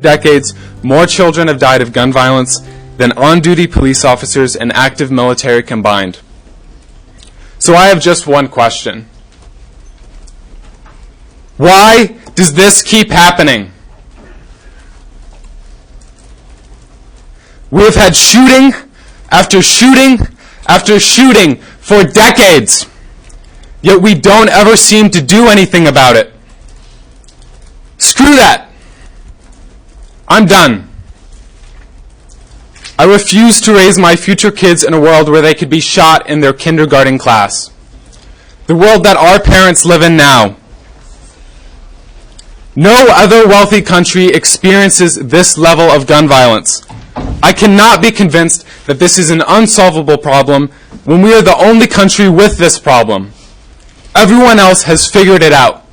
decades, more children have died of gun violence than on-duty police officers and active military combined. So I have just one question. Why does this keep happening? We have had shooting after shooting after shooting for decades, yet we don't ever seem to do anything about it. Screw that. I'm done. I refuse to raise my future kids in a world where they could be shot in their kindergarten class. The world that our parents live in now. No other wealthy country experiences this level of gun violence. I cannot be convinced that this is an unsolvable problem when we are the only country with this problem. Everyone else has figured it out.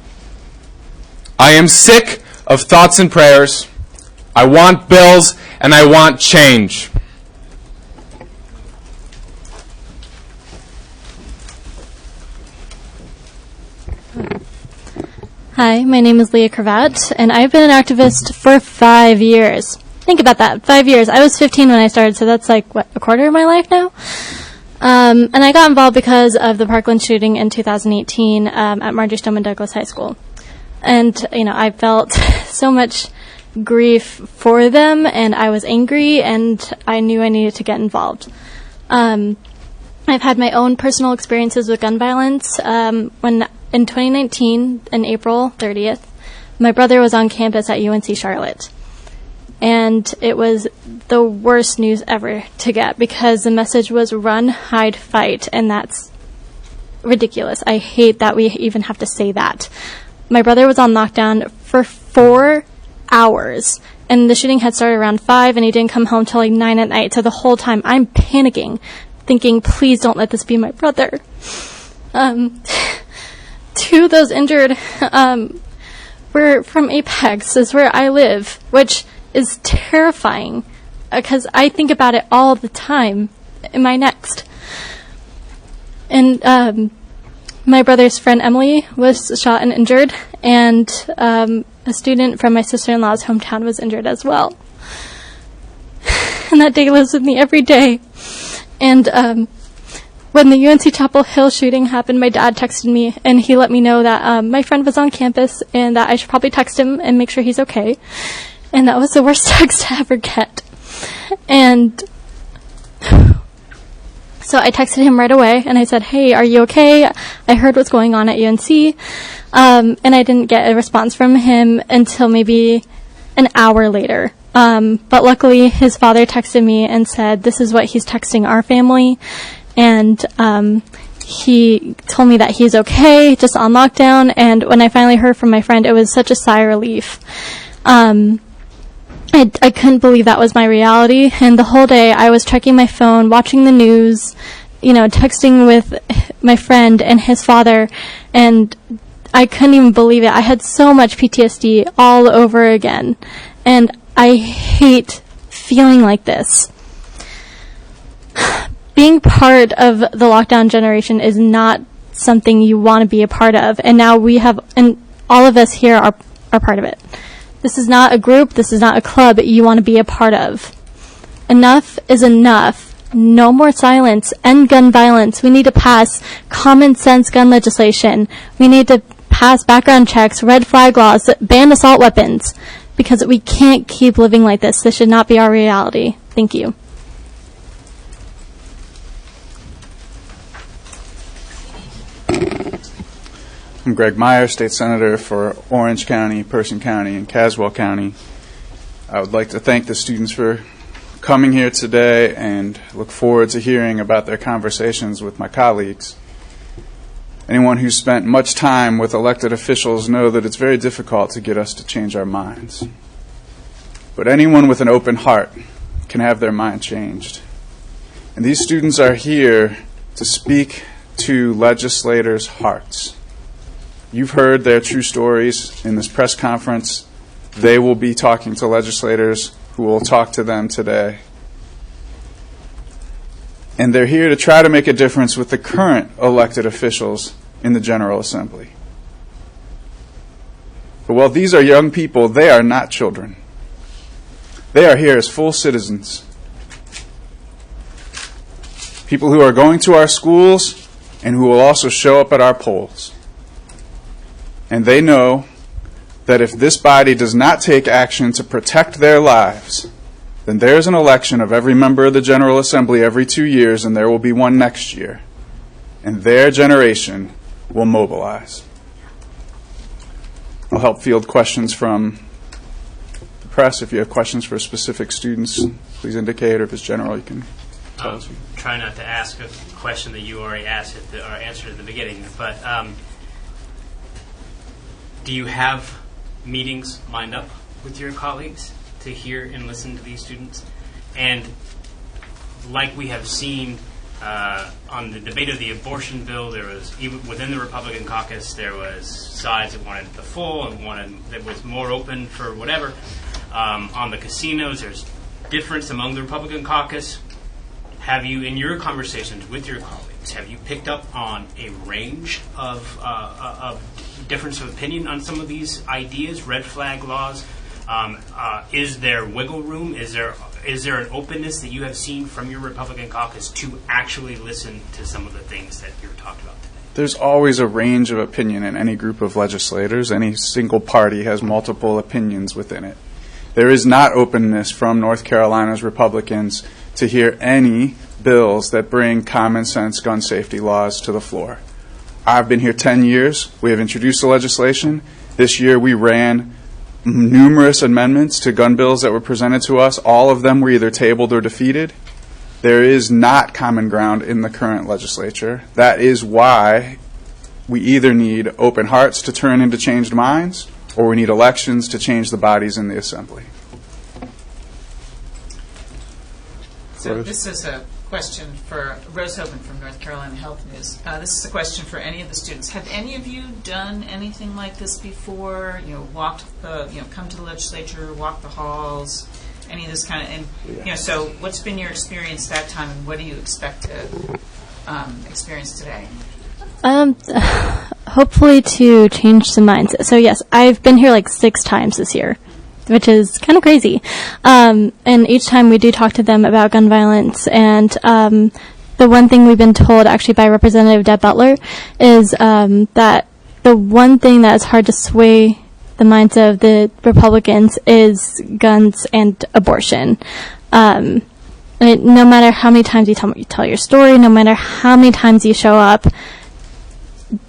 I am sick of thoughts and prayers. I want bills and I want change. Hi, my name is Leah Cravat, and I've been an activist for 5 years. Think about that, 5 years. I was 15 when I started, so that's like, a quarter of my life now? And I got involved because of the Parkland shooting in 2018 at Marjory Stoneman Douglas High School. And, I felt so much grief for them, and I was angry, and I knew I needed to get involved. I've had my own personal experiences with gun violence. When in 2019, on April 30th, my brother was on campus at UNC Charlotte. And it was the worst news ever to get because the message was run, hide, fight, and that's ridiculous. I hate that we even have to say that. My brother was on lockdown for 4 hours, and the shooting had started around 5, and he didn't come home till like 9 at night. So the whole time I'm panicking, thinking, please don't let this be my brother. Two of those injured were from Apex, is where I live, which is terrifying because I think about it all the time. Am I next? And my brother's friend Emily was shot and injured, and a student from my sister-in-law's hometown was injured as well. And that day lives with me every day. And when the UNC Chapel Hill shooting happened, my dad texted me, and he let me know that my friend was on campus and that I should probably text him and make sure he's okay. And that was the worst text to ever get. And so I texted him right away, and I said, hey, are you okay? I heard what's going on at UNC. And I didn't get a response from him until maybe an hour later. But luckily, his father texted me and said, this is what he's texting our family. And he told me that he's okay, just on lockdown. And when I finally heard from my friend, it was such a sigh of relief. I couldn't believe that was my reality. And the whole day I was checking my phone, watching the news, texting with my friend and his father. And I couldn't even believe it. I had so much PTSD all over again. And I hate feeling like this. Being part of the lockdown generation is not something you want to be a part of. And now we have, and all of us here are part of it. This is not a group. This is not a club that you want to be a part of. Enough is enough. No more silence. End gun violence. We need to pass common sense gun legislation. We need to pass background checks, red flag laws, ban assault weapons. Because we can't keep living like this. This should not be our reality. Thank you. I'm Graig Meyer, State Senator for Orange County, Person County, and Caswell County. I would like to thank the students for coming here today and look forward to hearing about their conversations with my colleagues. Anyone who's spent much time with elected officials know that it's very difficult to get us to change our minds. But anyone with an open heart can have their mind changed. And these students are here to speak to legislators' hearts. You've heard their true stories in this press conference. They will be talking to legislators who will talk to them today. And they're here to try to make a difference with the current elected officials in the General Assembly. But while these are young people, they are not children. They are here as full citizens. People who are going to our schools and who will also show up at our polls. And they know that if this body does not take action to protect their lives, then there is an election of every member of the General Assembly every 2 years, and there will be one next year. And their generation will mobilize. I'll help field questions from the press. If you have questions for specific students, please indicate, or if it's general, you can tell us. Try not to ask a question that you already asked or answered at the beginning, but do you have meetings lined up with your colleagues to hear and listen to these students? And like we have seen on the debate of the abortion bill, there was, even within the Republican caucus, there was sides that wanted the full and wanted that was more open for whatever. On the casinos, there's difference among the Republican caucus. Have you, in your conversations with your colleagues, have you picked up on a range of difference of opinion on some of these ideas, red flag laws? Is there wiggle room? Is there an openness that you have seen from your Republican caucus to actually listen to some of the things that you're talking about today? There's always a range of opinion in any group of legislators. Any single party has multiple opinions within it. There is not openness from North Carolina's Republicans to hear any bills that bring common sense gun safety laws to the floor. I've been here 10 years. We have introduced the legislation. This year we ran numerous amendments to gun bills that were presented to us. All of them were either tabled or defeated. There is not common ground in the current legislature. That is why we either need open hearts to turn into changed minds, or we need elections to change the bodies in the assembly. So this is a question for Rose Hoban from North Carolina Health News. This is a question for any of the students. Have any of you done anything like this before? Walked come to the legislature, walked the halls, any of this kind of, and so what's been your experience that time, and what do you expect to experience today? Hopefully to change some minds. So yes, I've been here like 6 times this year, which is kind of crazy. And each time we do talk to them about gun violence. And the one thing we've been told actually by Representative Deb Butler is that the one thing that is hard to sway the minds of the Republicans is guns and abortion. No matter how many times you tell your story, no matter how many times you show up,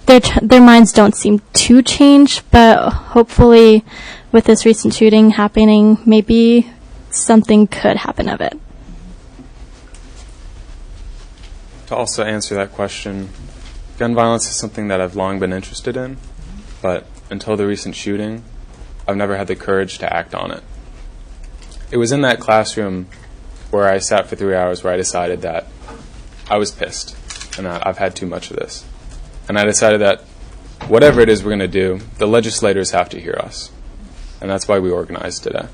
their minds don't seem to change, but hopefully with this recent shooting happening, maybe something could happen of it. To also answer that question, gun violence is something that I've long been interested in, but until the recent shooting, I've never had the courage to act on it. It was in that classroom where I sat for 3 hours where I decided that I was pissed and that I've had too much of this. And I decided that whatever it is we're going to do, the legislators have to hear us. And that's why we organized today.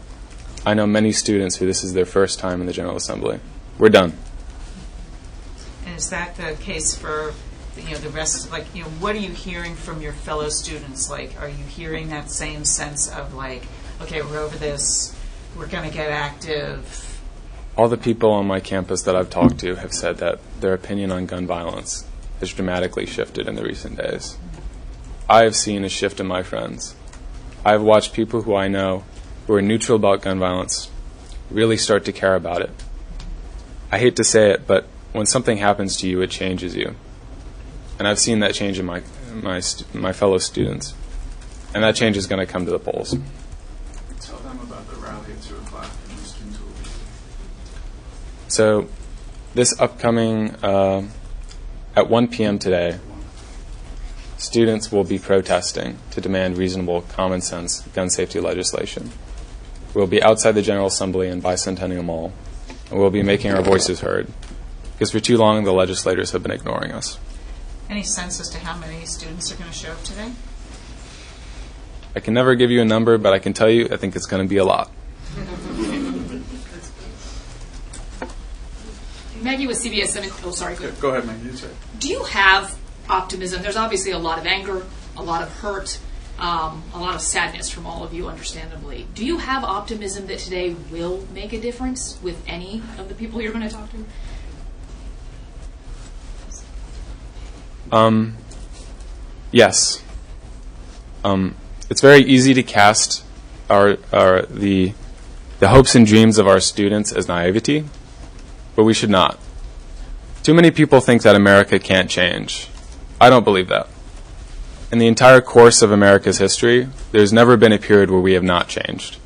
I know many students who this is their first time in the General Assembly. We're done. And is that the case for the rest? What are you hearing from your fellow students? Are you hearing that same sense of okay, we're over this, we're going to get active? All the people on my campus that I've talked to have said that their opinion on gun violence has dramatically shifted in the recent days. I have seen a shift in my friends. I have watched people who I know who are neutral about gun violence really start to care about it. I hate to say it, but when something happens to you, it changes you. And I've seen that change in my fellow students. And that change is going to come to the polls. Tell them about the rally at 2 o'clock and the students will be. So this upcoming, at 1 p.m. today, students will be protesting to demand reasonable, common-sense gun safety legislation. We'll be outside the General Assembly in Bicentennial Mall, and we'll be making our voices heard, because for too long the legislators have been ignoring us. Any sense as to how many students are going to show up today? I can never give you a number, but I can tell you I think it's going to be a lot. Maggie with CBS 7. Oh, sorry. Go ahead, Maggie. Do you have optimism? There's obviously a lot of anger, a lot of hurt. a lot of sadness from all of you, understandably. Do you have optimism that today will make a difference with any of the people you're going to talk to? Yes. It's very easy to cast the hopes and dreams of our students as naivety, but we should not. Too many people think that America can't change. I don't believe that. In the entire course of America's history, there's never been a period where we have not changed.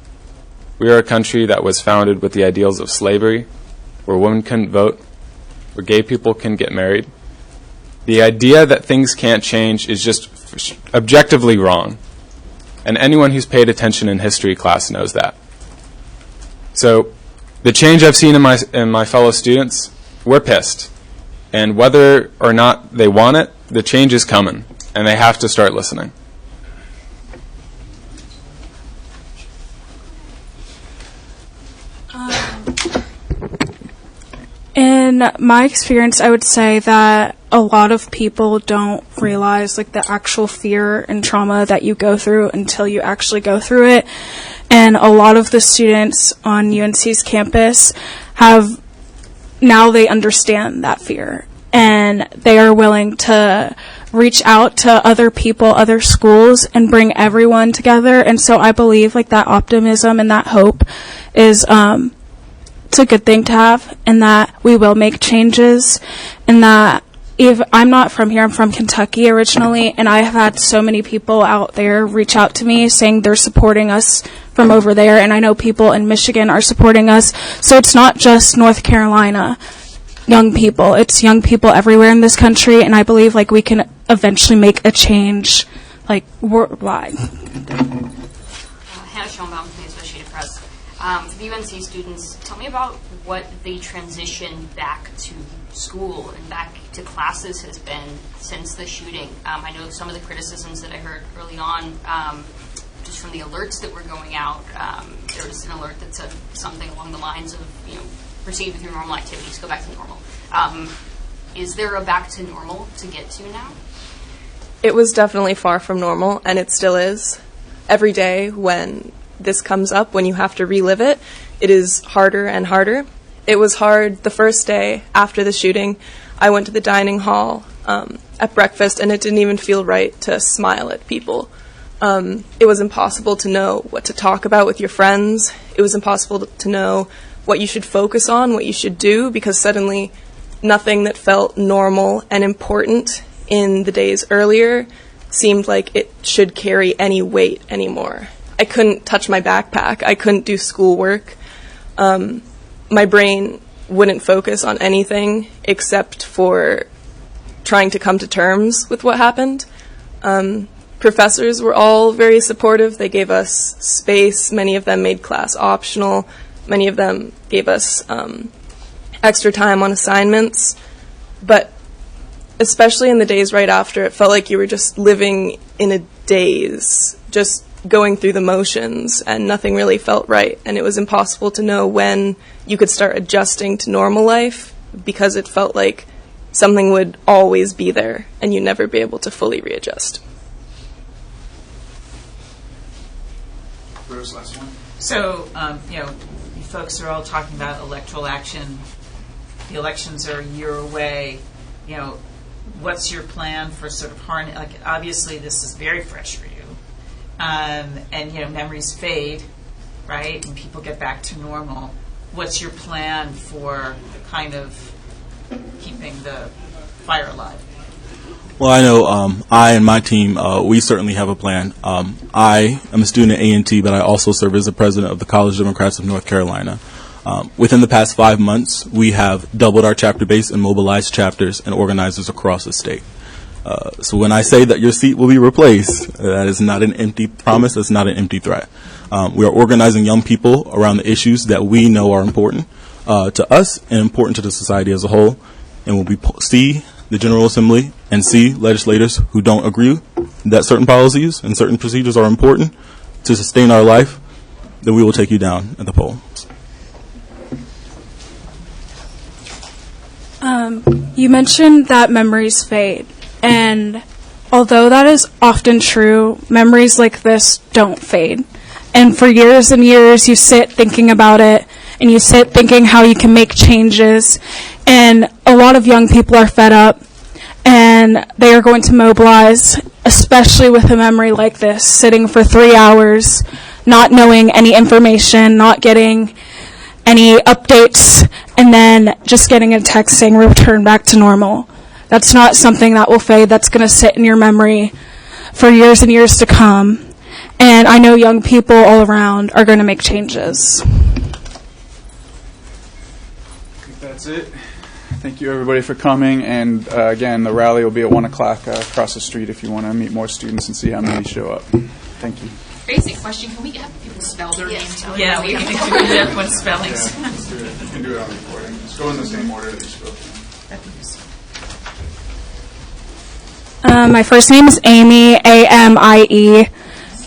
We are a country that was founded with the ideals of slavery, where women couldn't vote, where gay people can get married. The idea that things can't change is just objectively wrong. And anyone who's paid attention in history class knows that. So the change I've seen in my fellow students, we're pissed. And whether or not they want it, the change is coming. And they have to start listening. In my experience, I would say that a lot of people don't realize like the actual fear and trauma that you go through until you actually go through it. And a lot of the students on UNC's campus now they understand that fear. And they are willing to reach out to other people, other schools, and bring everyone together. And so I believe like that optimism and that hope is it's a good thing to have, and that we will make changes, and that if I'm not from here, I'm from Kentucky originally, and I have had so many people out there reach out to me saying they're supporting us from over there, and I know people in Michigan are supporting us. So it's not just North Carolina young people, it's young people everywhere in this country, and I believe like we can eventually make a change like worldwide. Hannah Schoenbaum from the Associated Press. For the UNC students, tell me about what the transition back to school and back to classes has been since the shooting. I know some of the criticisms that I heard early on, just from the alerts that were going out. There was an alert that said something along the lines of, proceed with your normal activities, go back to normal. Is there a back to normal to get to now? It was definitely far from normal, and it still is. Every day when this comes up, when you have to relive it, it is harder and harder. It was hard the first day after the shooting. I went to the dining hall at breakfast, and it didn't even feel right to smile at people. It was impossible to know what to talk about with your friends. It was impossible to know what you should focus on, what you should do, because suddenly nothing that felt normal and important in the days earlier seemed like it should carry any weight anymore. I couldn't touch my backpack. I couldn't do schoolwork. My brain wouldn't focus on anything except for trying to come to terms with what happened. Professors were all very supportive. They gave us space. Many of them made class optional. Many of them gave us extra time on assignments. But especially in the days right after, it felt like you were just living in a daze, just going through the motions, and nothing really felt right. And it was impossible to know when you could start adjusting to normal life, because it felt like something would always be there and you'd never be able to fully readjust. Rose, last one. So, you folks are all talking about electoral action. The elections are a year away. What's your plan for sort of obviously this is very fresh for you. And memories fade, right? And people get back to normal. What's your plan for kind of keeping the fire alive? Well, I know I and my team, we certainly have a plan. I am a student at A&T, but I also serve as the president of the College Democrats of North Carolina. Within the past 5 months, we have doubled our chapter base and mobilized chapters and organizers across the state. So when I say that your seat will be replaced, that is not an empty promise. That's not an empty threat. We are organizing young people around the issues that we know are important to us and important to the society as a whole. And when we see the General Assembly and see legislators who don't agree that certain policies and certain procedures are important to sustain our life, then we will take you down at the poll. You mentioned that memories fade, and although that is often true, memories like this don't fade. And for years and years, you sit thinking about it, and you sit thinking how you can make changes. And a lot of young people are fed up, and they are going to mobilize, especially with a memory like this, sitting for 3 hours, not knowing any information, not getting any updates, and then just getting a text saying return back to normal. That's not something that will fade. That's going to sit in your memory for years and years to come. And I know young people all around are going to make changes. I think that's it. Thank you, everybody, for coming. And again, the rally will be at 1 o'clock across the street if you want to meet more students and see how many show up. Thank you. Basic question, can we have people spell their names? Yeah, we can do everyone's spellings. Let's do it. You can do it on recording. Just go in the same order that you spoke in. My first name is Amy, A-M-I-E,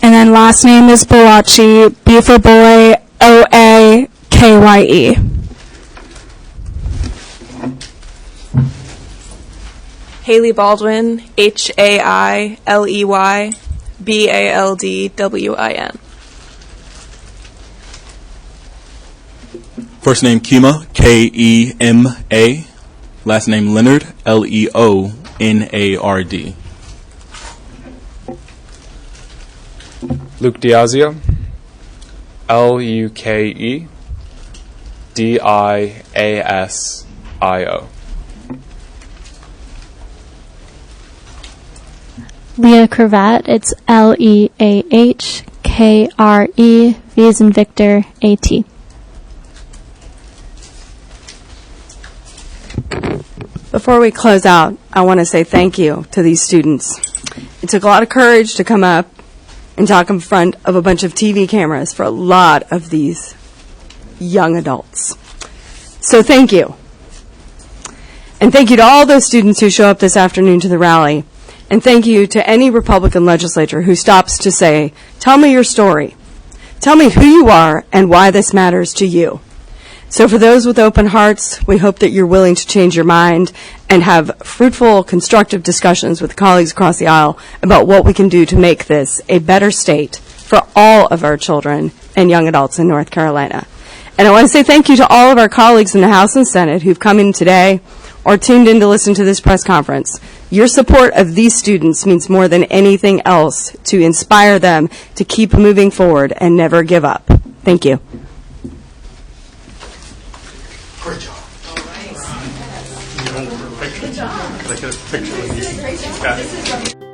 and then last name is Bolachi, B for boy, O-A-K-Y-E. Haley Baldwin, H-A-I-L-E-Y, B-A-L-D-W-I-N. First name Kema, K-E-M-A. Last name Leonard, L-E-O-N-A-R-D. Luke Diazio, L-U-K-E-D-I-A-S-I-O. Leah Cravat, it's Leahkre, V as in Victor, A-T. Before we close out, I want to say thank you to these students. It took a lot of courage to come up and talk in front of a bunch of TV cameras for a lot of these young adults. So thank you. And thank you to all those students who show up this afternoon to the rally. And thank you to any Republican legislator who stops to say, tell me your story. Tell me who you are and why this matters to you. So for those with open hearts, we hope that you're willing to change your mind and have fruitful, constructive discussions with colleagues across the aisle about what we can do to make this a better state for all of our children and young adults in North Carolina. And I want to say thank you to all of our colleagues in the House and Senate who've come in today or tuned in to listen to this press conference. Your support of these students means more than anything else to inspire them to keep moving forward and never give up. Thank you. Great job. All right. Good job. Take a picture.